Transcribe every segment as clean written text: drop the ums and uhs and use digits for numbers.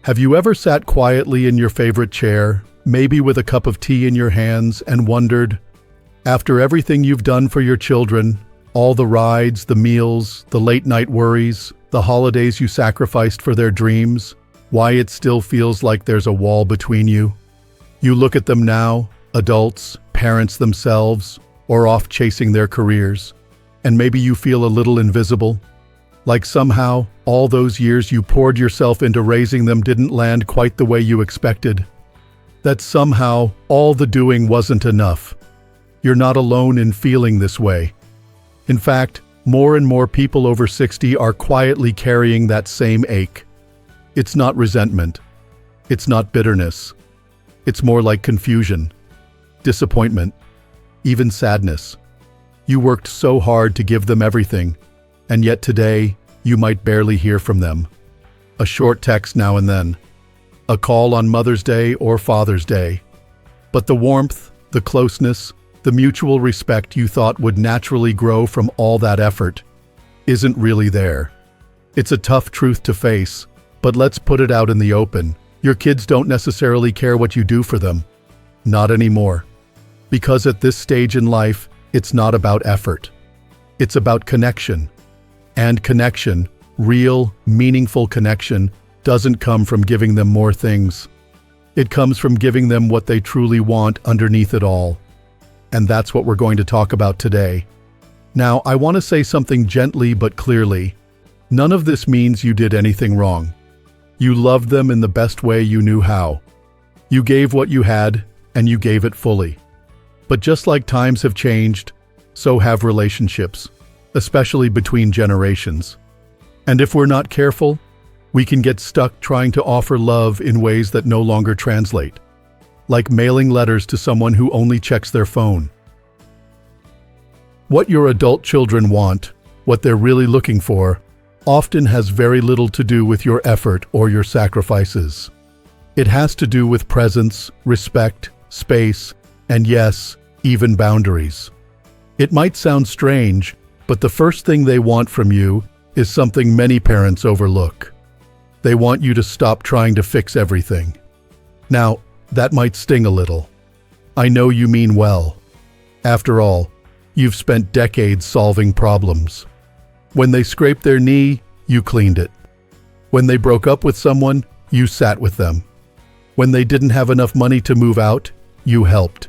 Have you ever sat quietly in your favorite chair, maybe with a cup of tea in your hands, and wondered, after everything you've done for your children, all the rides, the meals, the late-night worries, the holidays you sacrificed for their dreams, why it still feels like there's a wall between you? You look at them now, adults, parents themselves, or off chasing their careers, and maybe you feel a little invisible, like somehow all those years you poured yourself into raising them didn't land quite the way you expected. That somehow all the doing wasn't enough. You're not alone in feeling this way. In fact, more and more people over 60 are quietly carrying that same ache. It's not resentment. It's not bitterness. It's more like confusion, disappointment, even sadness. You worked so hard to give them everything, and yet today, you might barely hear from them. A short text now and then. A call on Mother's Day or Father's Day. But the warmth, the closeness, the mutual respect you thought would naturally grow from all that effort isn't really there. It's a tough truth to face, but let's put it out in the open. Your kids don't necessarily care what you do for them. Not anymore. Because at this stage in life, it's not about effort. It's about connection. And connection, real, meaningful connection, doesn't come from giving them more things. It comes from giving them what they truly want underneath it all. And that's what we're going to talk about today. Now, I want to say something gently but clearly. None of this means you did anything wrong. You loved them in the best way you knew how. You gave what you had, and you gave it fully. But just like times have changed, so have relationships, especially between generations. And if we're not careful, we can get stuck trying to offer love in ways that no longer translate, like mailing letters to someone who only checks their phone. What your adult children want, what they're really looking for, often has very little to do with your effort or your sacrifices. It has to do with presence, respect, space, and yes, even boundaries. It might sound strange, but the first thing they want from you is something many parents overlook. They want you to stop trying to fix everything. Now, that might sting a little. I know you mean well. After all, you've spent decades solving problems. When they scraped their knee, you cleaned it. When they broke up with someone, you sat with them. When they didn't have enough money to move out, you helped.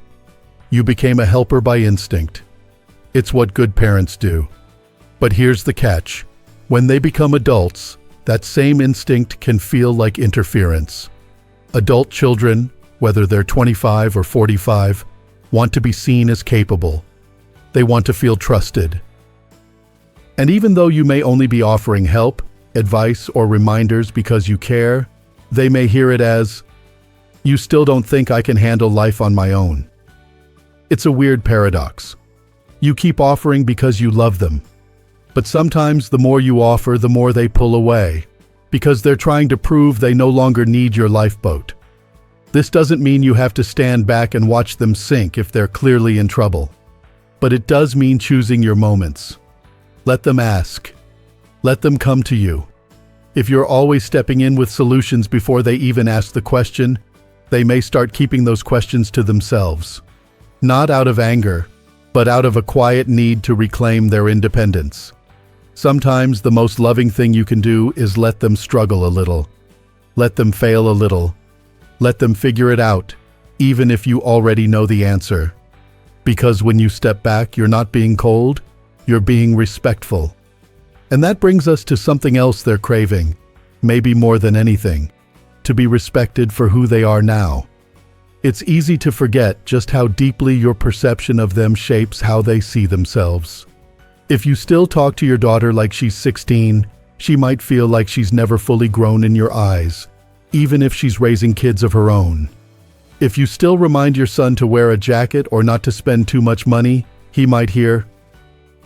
You became a helper by instinct. It's what good parents do. But here's the catch. When they become adults, that same instinct can feel like interference. Adult children, whether they're 25 or 45, want to be seen as capable. They want to feel trusted. And even though you may only be offering help, advice, or reminders because you care, they may hear it as, "You still don't think I can handle life on my own." It's a weird paradox. You keep offering because you love them. But sometimes the more you offer, the more they pull away, because they're trying to prove they no longer need your lifeboat. This doesn't mean you have to stand back and watch them sink if they're clearly in trouble. But it does mean choosing your moments. Let them ask. Let them come to you. If you're always stepping in with solutions before they even ask the question, they may start keeping those questions to themselves. Not out of anger, but out of a quiet need to reclaim their independence. Sometimes the most loving thing you can do is let them struggle a little. Let them fail a little. Let them figure it out, even if you already know the answer. Because when you step back, you're not being cold, you're being respectful. And that brings us to something else they're craving, maybe more than anything, to be respected for who they are now. It's easy to forget just how deeply your perception of them shapes how they see themselves. If you still talk to your daughter like she's 16, she might feel like she's never fully grown in your eyes, even if she's raising kids of her own. If you still remind your son to wear a jacket or not to spend too much money, he might hear,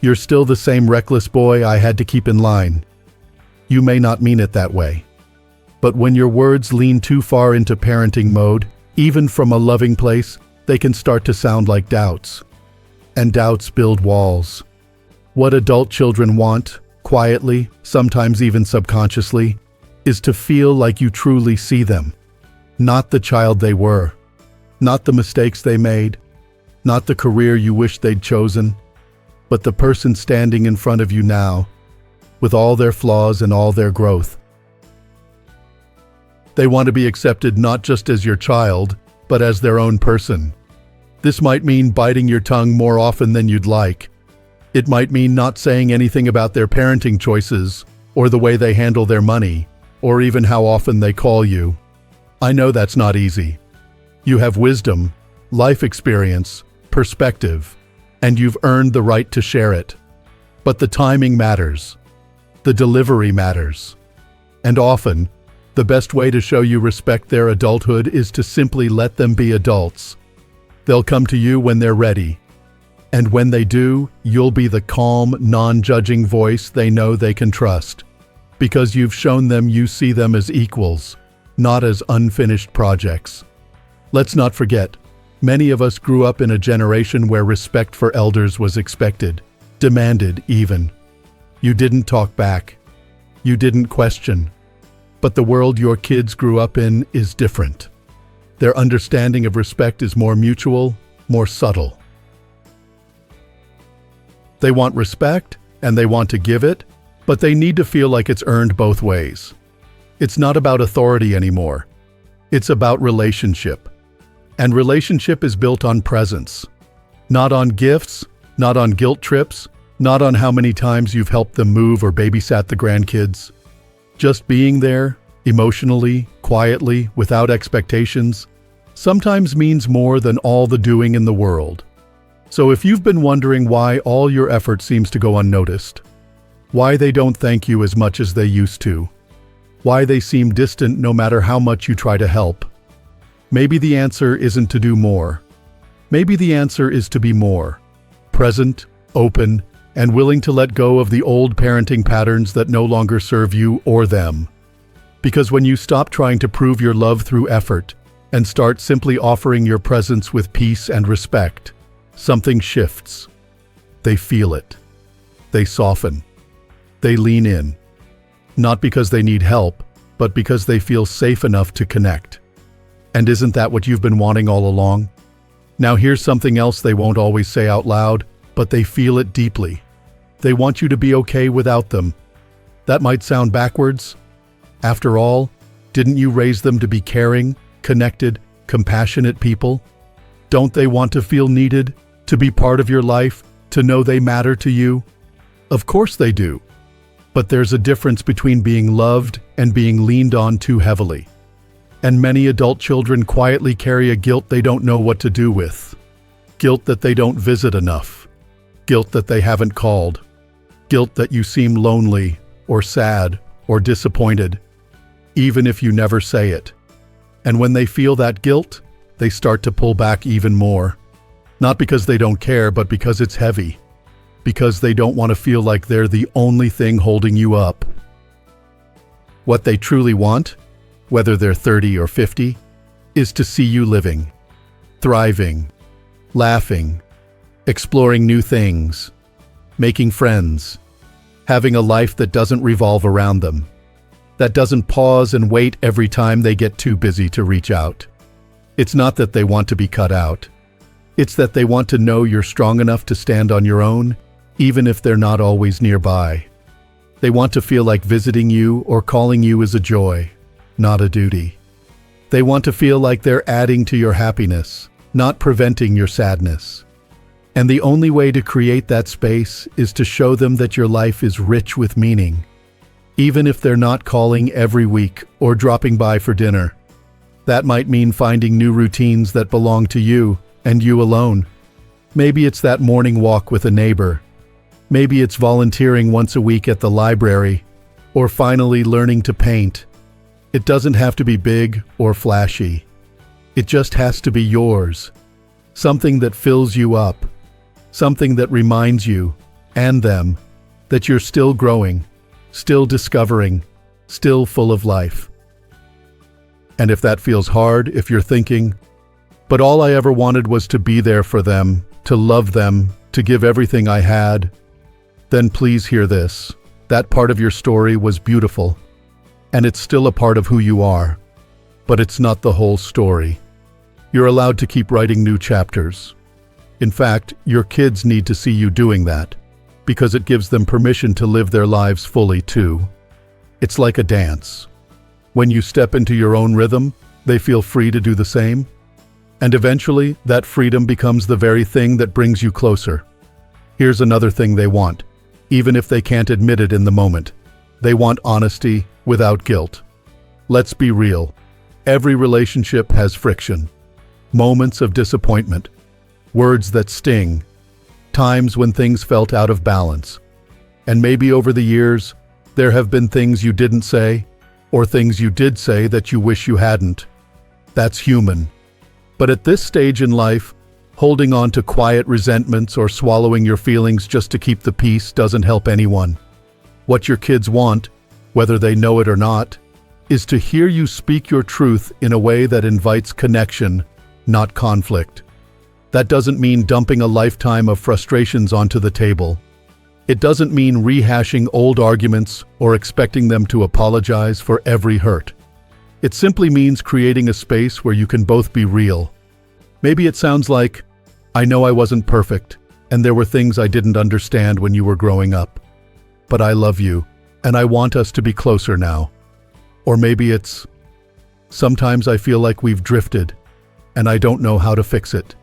"You're still the same reckless boy I had to keep in line." You may not mean it that way. But when your words lean too far into parenting mode, even from a loving place, they can start to sound like doubts. And doubts build walls. What adult children want, quietly, sometimes even subconsciously, is to feel like you truly see them. Not the child they were, not the mistakes they made, not the career you wish they'd chosen, but the person standing in front of you now, with all their flaws and all their growth. They want to be accepted not just as your child, but as their own person. This might mean biting your tongue more often than you'd like. It might mean not saying anything about their parenting choices, or the way they handle their money, or even how often they call you. I know that's not easy. You have wisdom, life experience, perspective, and you've earned the right to share it. But the timing matters. The delivery matters. And often, the best way to show you respect their adulthood is to simply let them be adults. They'll come to you when they're ready. And when they do, you'll be the calm, non-judging voice they know they can trust. Because you've shown them you see them as equals, not as unfinished projects. Let's not forget, many of us grew up in a generation where respect for elders was expected, demanded even. You didn't talk back. You didn't question. But the world your kids grew up in is different. Their understanding of respect is more mutual, more subtle. They want respect, and they want to give it, but they need to feel like it's earned both ways. It's not about authority anymore. It's about relationship. And relationship is built on presence. Not on gifts, not on guilt trips, not on how many times you've helped them move or babysat the grandkids. Just being there, emotionally, quietly, without expectations, sometimes means more than all the doing in the world. So if you've been wondering why all your effort seems to go unnoticed, why they don't thank you as much as they used to, why they seem distant no matter how much you try to help, maybe the answer isn't to do more. Maybe the answer is to be more present, open, and willing to let go of the old parenting patterns that no longer serve you or them. Because when you stop trying to prove your love through effort and start simply offering your presence with peace and respect, something shifts. They feel it. They soften. They lean in. Not because they need help, but because they feel safe enough to connect. And isn't that what you've been wanting all along? Now here's something else they won't always say out loud, but they feel it deeply. They want you to be okay without them. That might sound backwards. After all, didn't you raise them to be caring, connected, compassionate people? Don't they want to feel needed, to be part of your life, to know they matter to you? Of course they do. But there's a difference between being loved and being leaned on too heavily. And many adult children quietly carry a guilt they don't know what to do with. Guilt that they don't visit enough. Guilt that they haven't called. Guilt that you seem lonely, or sad, or disappointed, even if you never say it. And when they feel that guilt, they start to pull back even more. Not because they don't care, but because it's heavy. Because they don't want to feel like they're the only thing holding you up. What they truly want, whether they're 30 or 50, is to see you living, thriving, laughing, exploring new things, making friends, having a life that doesn't revolve around them, that doesn't pause and wait every time they get too busy to reach out. It's not that they want to be cut out. It's that they want to know you're strong enough to stand on your own, even if they're not always nearby. They want to feel like visiting you or calling you is a joy, not a duty. They want to feel like they're adding to your happiness, not preventing your sadness. And the only way to create that space is to show them that your life is rich with meaning, even if they're not calling every week or dropping by for dinner. That might mean finding new routines that belong to you and you alone. Maybe it's that morning walk with a neighbor. Maybe it's volunteering once a week at the library, or finally learning to paint. It doesn't have to be big or flashy. It just has to be yours. Something that fills you up. Something that reminds you, and them, that you're still growing, still discovering, still full of life. And if that feels hard, if you're thinking, but all I ever wanted was to be there for them, to love them, to give everything I had, then please hear this. That part of your story was beautiful. and it's still a part of who you are. But it's not the whole story. You're allowed to keep writing new chapters. In fact, your kids need to see you doing that, because it gives them permission to live their lives fully too. It's like a dance. When you step into your own rhythm, they feel free to do the same. And eventually, that freedom becomes the very thing that brings you closer. Here's another thing they want, even if they can't admit it in the moment. They want honesty without guilt. Let's be real. Every relationship has friction. Moments of disappointment. Words that sting. Times when things felt out of balance. And maybe over the years, there have been things you didn't say, or things you did say that you wish you hadn't. That's human. But at this stage in life, holding on to quiet resentments or swallowing your feelings just to keep the peace doesn't help anyone. What your kids want, whether they know it or not, is to hear you speak your truth in a way that invites connection, not conflict. That doesn't mean dumping a lifetime of frustrations onto the table. It doesn't mean rehashing old arguments or expecting them to apologize for every hurt. It simply means creating a space where you can both be real. Maybe it sounds like, I know I wasn't perfect, and there were things I didn't understand when you were growing up. But I love you, and I want us to be closer now. Or maybe it's, sometimes I feel like we've drifted, and I don't know how to fix it.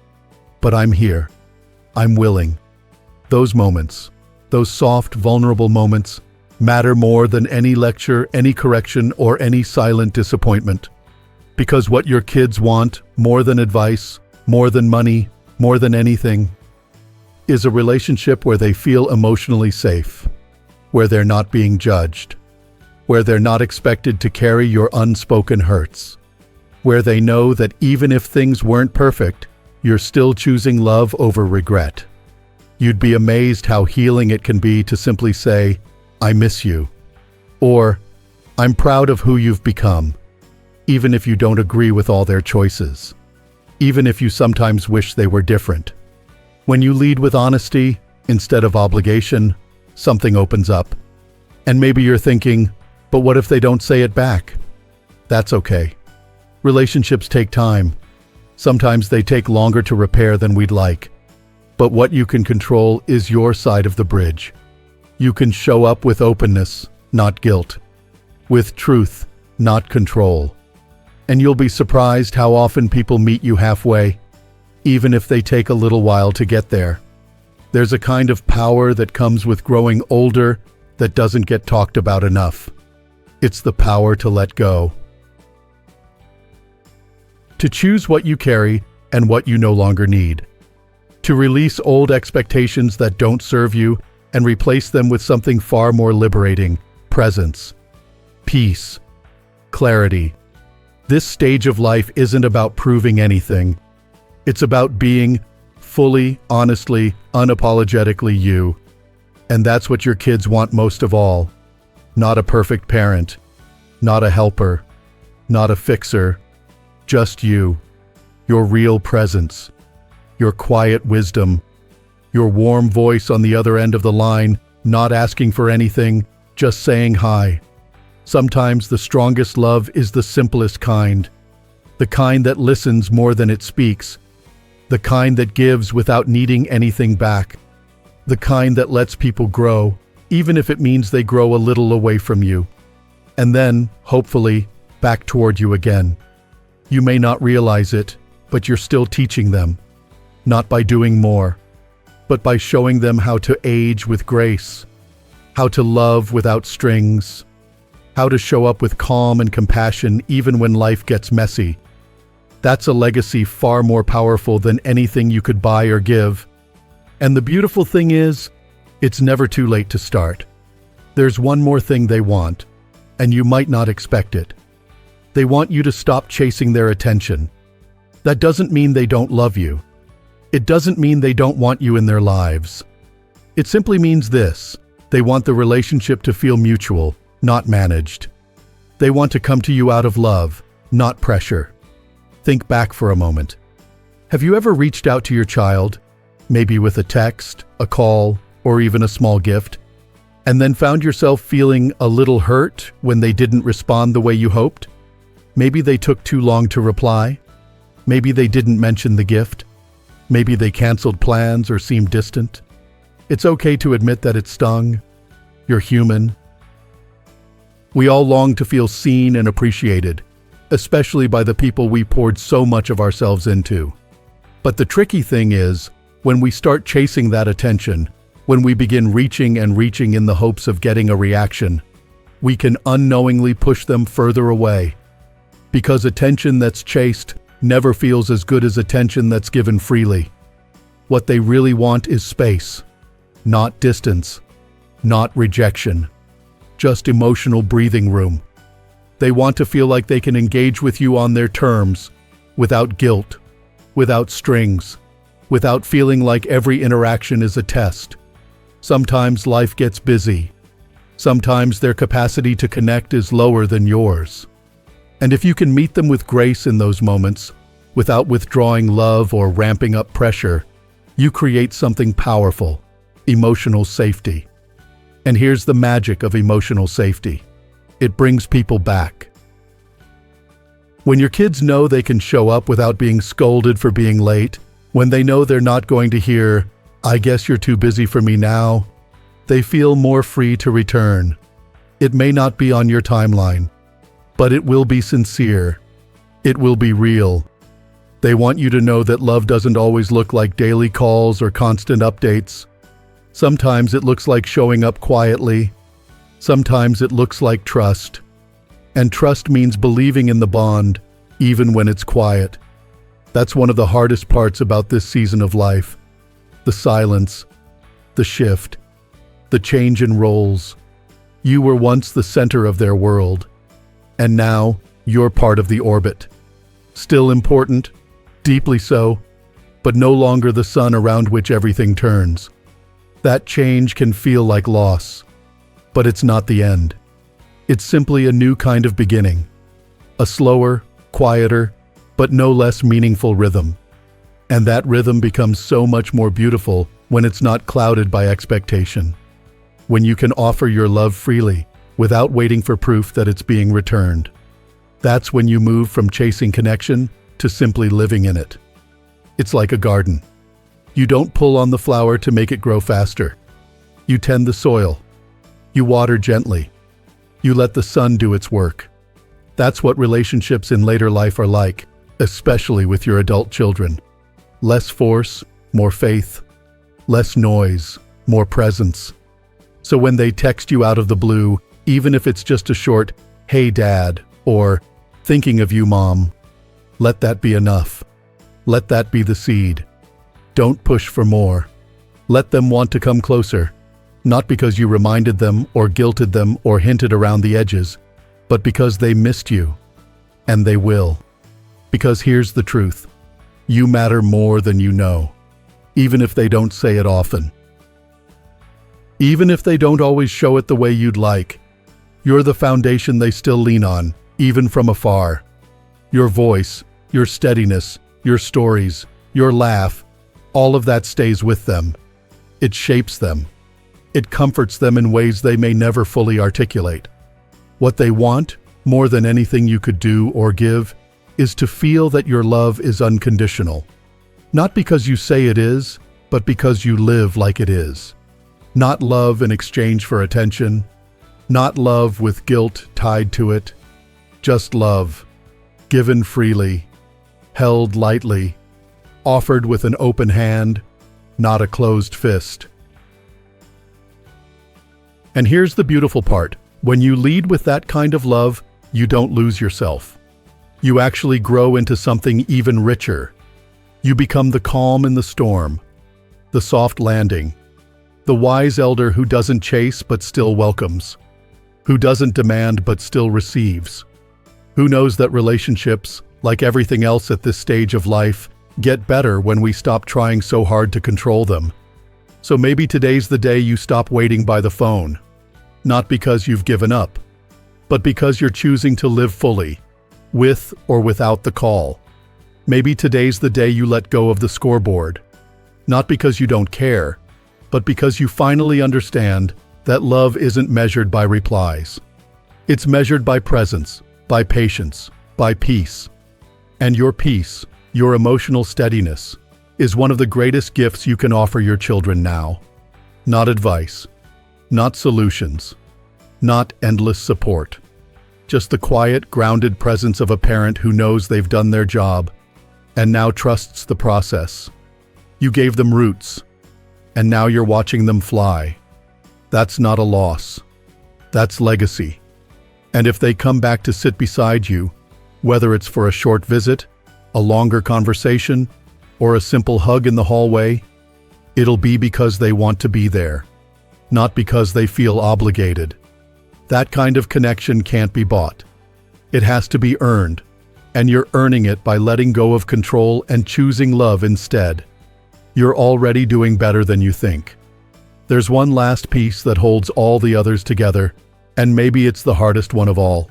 But I'm here. I'm willing. Those moments, those soft, vulnerable moments, matter more than any lecture, any correction, or any silent disappointment. Because what your kids want, more than advice, more than money, more than anything, is a relationship where they feel emotionally safe, where they're not being judged, where they're not expected to carry your unspoken hurts, where they know that even if things weren't perfect, you're still choosing love over regret. You'd be amazed how healing it can be to simply say, I miss you, or I'm proud of who you've become, even if you don't agree with all their choices, even if you sometimes wish they were different. When you lead with honesty instead of obligation, something opens up. And maybe you're thinking, but what if they don't say it back? That's okay. Relationships take time. Sometimes they take longer to repair than we'd like. But what you can control is your side of the bridge. You can show up with openness, not guilt. With truth, not control. And you'll be surprised how often people meet you halfway, even if they take a little while to get there. There's a kind of power that comes with growing older that doesn't get talked about enough. It's the power to let go. To choose what you carry and what you no longer need. To release old expectations that don't serve you and replace them with something far more liberating: presence, peace, clarity. This stage of life isn't about proving anything. It's about being fully, honestly, unapologetically you. And that's what your kids want most of all. Not a perfect parent, not a helper, not a fixer, just you, your real presence, your quiet wisdom, your warm voice on the other end of the line, not asking for anything, just saying hi. Sometimes the strongest love is the simplest kind, the kind that listens more than it speaks, the kind that gives without needing anything back, the kind that lets people grow, even if it means they grow a little away from you, and then, hopefully, back toward you again. You may not realize it, but you're still teaching them, not by doing more, but by showing them how to age with grace, how to love without strings, how to show up with calm and compassion even when life gets messy. That's a legacy far more powerful than anything you could buy or give. And the beautiful thing is, it's never too late to start. There's one more thing they want, and you might not expect it. They want you to stop chasing their attention. That doesn't mean they don't love you. It doesn't mean they don't want you in their lives. It simply means this: they want the relationship to feel mutual, not managed. They want to come to you out of love, not pressure. Think back for a moment. Have you ever reached out to your child, maybe with a text, a call, or even a small gift, and then found yourself feeling a little hurt when they didn't respond the way you hoped? Maybe they took too long to reply. Maybe they didn't mention the gift. Maybe they canceled plans or seemed distant. It's okay to admit that it stung. You're human. We all long to feel seen and appreciated, especially by the people we poured so much of ourselves into. But the tricky thing is, when we start chasing that attention, when we begin reaching and reaching in the hopes of getting a reaction, we can unknowingly push them further away. Because attention that's chased never feels as good as attention that's given freely. What they really want is space, not distance, not rejection, just emotional breathing room. They want to feel like they can engage with you on their terms, without guilt, without strings, without feeling like every interaction is a test. Sometimes life gets busy. Sometimes their capacity to connect is lower than yours. And if you can meet them with grace in those moments, without withdrawing love or ramping up pressure, you create something powerful: emotional safety. And here's the magic of emotional safety. It brings people back. When your kids know they can show up without being scolded for being late, when they know they're not going to hear, "I guess you're too busy for me now," they feel more free to return. It may not be on your timeline, but it will be sincere. It will be real. They want you to know that love doesn't always look like daily calls or constant updates. Sometimes it looks like showing up quietly. Sometimes it looks like trust. And trust means believing in the bond, even when it's quiet. That's one of the hardest parts about this season of life. The silence, the shift, the change in roles. You were once the center of their world, and now you're part of the orbit. Still important, deeply so, but no longer the sun around which everything turns. That change can feel like loss, but it's not the end. It's simply a new kind of beginning. A slower, quieter, but no less meaningful rhythm. And that rhythm becomes so much more beautiful when it's not clouded by expectation. When you can offer your love freely, without waiting for proof that it's being returned. That's when you move from chasing connection to simply living in it. It's like a garden. You don't pull on the flower to make it grow faster. You tend the soil. You water gently. You let the sun do its work. That's what relationships in later life are like, especially with your adult children. Less force, more faith. Less noise, more presence. So when they text you out of the blue, even if it's just a short, "Hey Dad," or "Thinking of you, Mom," let that be enough. Let that be the seed. Don't push for more. Let them want to come closer, not because you reminded them or guilted them or hinted around the edges, but because they missed you. And they will. Because here's the truth. You matter more than you know, even if they don't say it often. Even if they don't always show it the way you'd like, you're the foundation they still lean on, even from afar. Your voice, your steadiness, your stories, your laugh, all of that stays with them. It shapes them. It comforts them in ways they may never fully articulate. What they want, more than anything you could do or give, is to feel that your love is unconditional. Not because you say it is, but because you live like it is. Not love in exchange for attention. Not love with guilt tied to it. Just love, given freely, held lightly, offered with an open hand, not a closed fist. And here's the beautiful part. When you lead with that kind of love, you don't lose yourself. You actually grow into something even richer. You become the calm in the storm, the soft landing, the wise elder who doesn't chase but still welcomes, who doesn't demand but still receives, who knows that relationships, like everything else at this stage of life, get better when we stop trying so hard to control them. So maybe today's the day you stop waiting by the phone. Not because you've given up, but because you're choosing to live fully, with or without the call. Maybe today's the day you let go of the scoreboard. Not because you don't care, but because you finally understand that love isn't measured by replies. It's measured by presence, by patience, by peace. And your peace, your emotional steadiness, is one of the greatest gifts you can offer your children now. Not advice, not solutions, not endless support. Just the quiet, grounded presence of a parent who knows they've done their job and now trusts the process. You gave them roots, and now you're watching them fly. That's not a loss. That's legacy. And if they come back to sit beside you, whether it's for a short visit, a longer conversation, or a simple hug in the hallway, it'll be because they want to be there, not because they feel obligated. That kind of connection can't be bought. It has to be earned, and you're earning it by letting go of control and choosing love instead. You're already doing better than you think. There's one last piece that holds all the others together, and maybe it's the hardest one of all.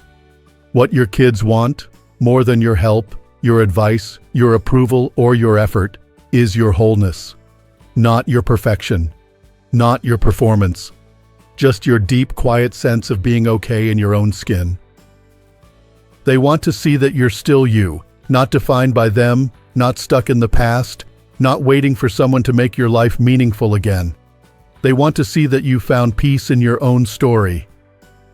What your kids want, more than your help, your advice, your approval, or your effort, is your wholeness. Not your perfection, not your performance, just your deep, quiet sense of being okay in your own skin. They want to see that you're still you, not defined by them, not stuck in the past, not waiting for someone to make your life meaningful again. They want to see that you found peace in your own story,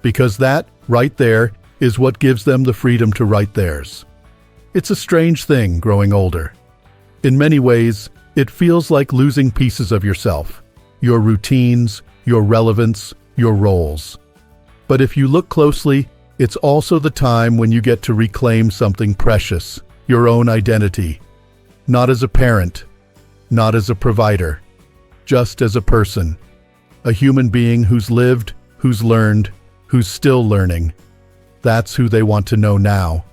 because that, right there, is what gives them the freedom to write theirs. It's a strange thing growing older. In many ways, it feels like losing pieces of yourself, your routines, your relevance, your roles. But if you look closely, it's also the time when you get to reclaim something precious, your own identity. Not as a parent, not as a provider, just as a person. A human being who's lived, who's learned, who's still learning. That's who they want to know now.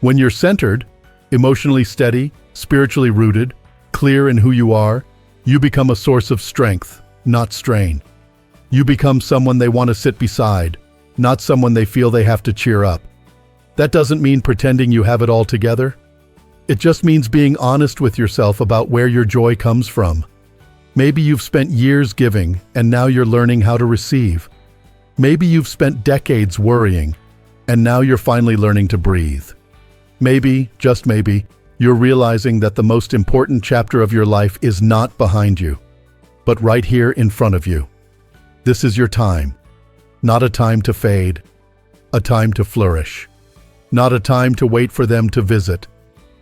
When you're centered, emotionally steady, spiritually rooted, clear in who you are, you become a source of strength, not strain. You become someone they want to sit beside, not someone they feel they have to cheer up. That doesn't mean pretending you have it all together. It just means being honest with yourself about where your joy comes from. Maybe you've spent years giving, and now you're learning how to receive. Maybe you've spent decades worrying, and now you're finally learning to breathe. Maybe, just maybe, you're realizing that the most important chapter of your life is not behind you, but right here in front of you. This is your time. Not a time to fade, a time to flourish. Not a time to wait for them to visit,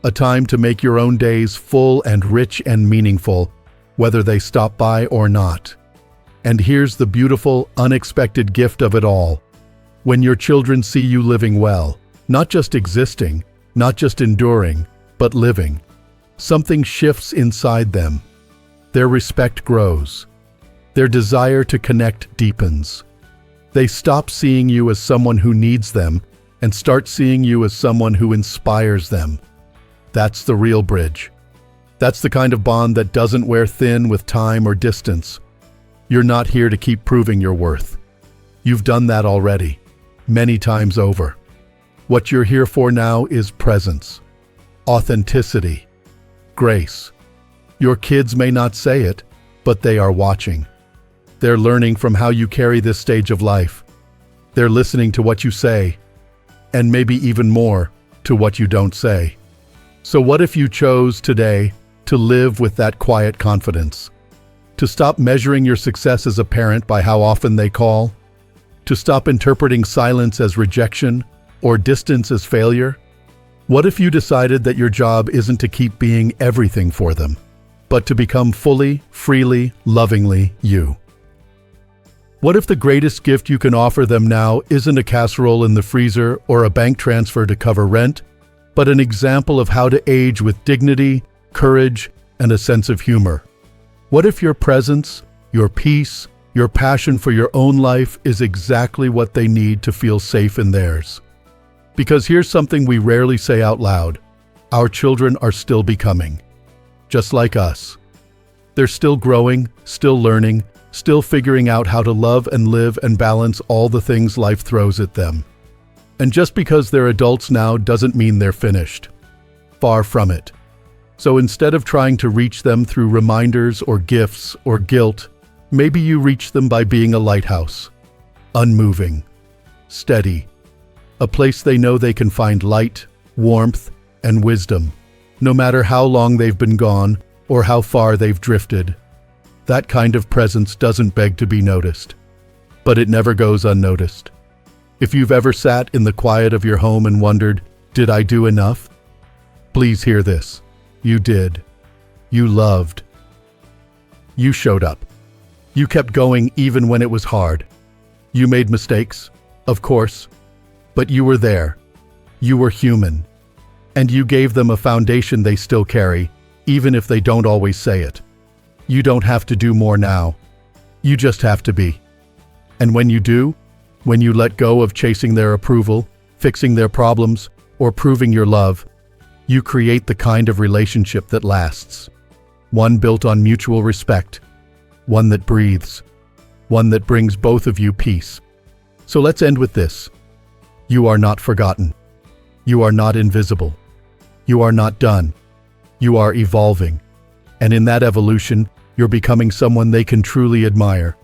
a time to make your own days full and rich and meaningful, whether they stop by or not. And here's the beautiful, unexpected gift of it all. When your children see you living well, not just existing, not just enduring, but living, something shifts inside them. Their respect grows. Their desire to connect deepens. They stop seeing you as someone who needs them and start seeing you as someone who inspires them. That's the real bridge. That's the kind of bond that doesn't wear thin with time or distance. You're not here to keep proving your worth. You've done that already, many times over. What you're here for now is presence, authenticity, grace. Your kids may not say it, but they are watching. They're learning from how you carry this stage of life. They're listening to what you say, and maybe even more, to what you don't say. So what if you chose today to live with that quiet confidence? To stop measuring your success as a parent by how often they call? To stop interpreting silence as rejection or distance as failure? What if you decided that your job isn't to keep being everything for them, but to become fully, freely, lovingly you? What if the greatest gift you can offer them now isn't a casserole in the freezer or a bank transfer to cover rent, but an example of how to age with dignity, courage, and a sense of humor? What if your presence, your peace, your passion for your own life is exactly what they need to feel safe in theirs? Because here's something we rarely say out loud. Our children are still becoming, just like us. They're still growing, still learning, still figuring out how to love and live and balance all the things life throws at them. And just because they're adults now doesn't mean they're finished. Far from it. So instead of trying to reach them through reminders or gifts or guilt, Maybe you reach them by being a lighthouse, unmoving, steady, a place they know they can find light, warmth, and wisdom, no matter how long they've been gone or how far they've drifted. That kind of presence doesn't beg to be noticed, but it never goes unnoticed. If you've ever sat in the quiet of your home and wondered, did I do enough? Please hear this. You did. You loved. You showed up. You kept going even when it was hard. You made mistakes, of course, but you were there. You were human. And you gave them a foundation they still carry, even if they don't always say it. You don't have to do more now. You just have to be. And when you do, when you let go of chasing their approval, fixing their problems, or proving your love, you create the kind of relationship that lasts. One built on mutual respect. One that breathes. One that brings both of you peace. So let's end with this. You are not forgotten. You are not invisible. You are not done. You are evolving. And in that evolution, you're becoming someone they can truly admire.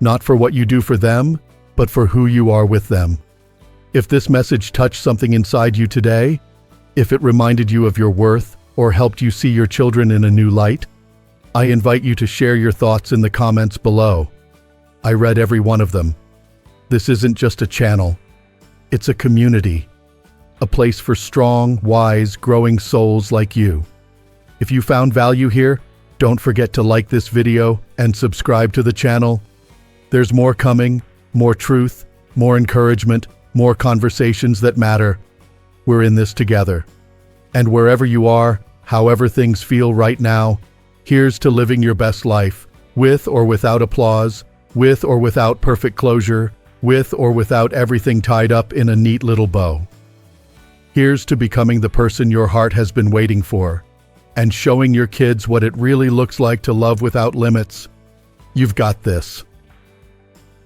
Not for what you do for them, but for who you are with them. If this message touched something inside you today, if it reminded you of your worth or helped you see your children in a new light, I invite you to share your thoughts in the comments below. I read every one of them. This isn't just a channel. It's a community. A place for strong, wise, growing souls like you. If you found value here, don't forget to like this video and subscribe to the channel. There's more coming, more truth, more encouragement, more conversations that matter. We're in this together. And wherever you are, however things feel right now, here's to living your best life, with or without applause, with or without perfect closure, with or without everything tied up in a neat little bow. Here's to becoming the person your heart has been waiting for, and showing your kids what it really looks like to love without limits. You've got this.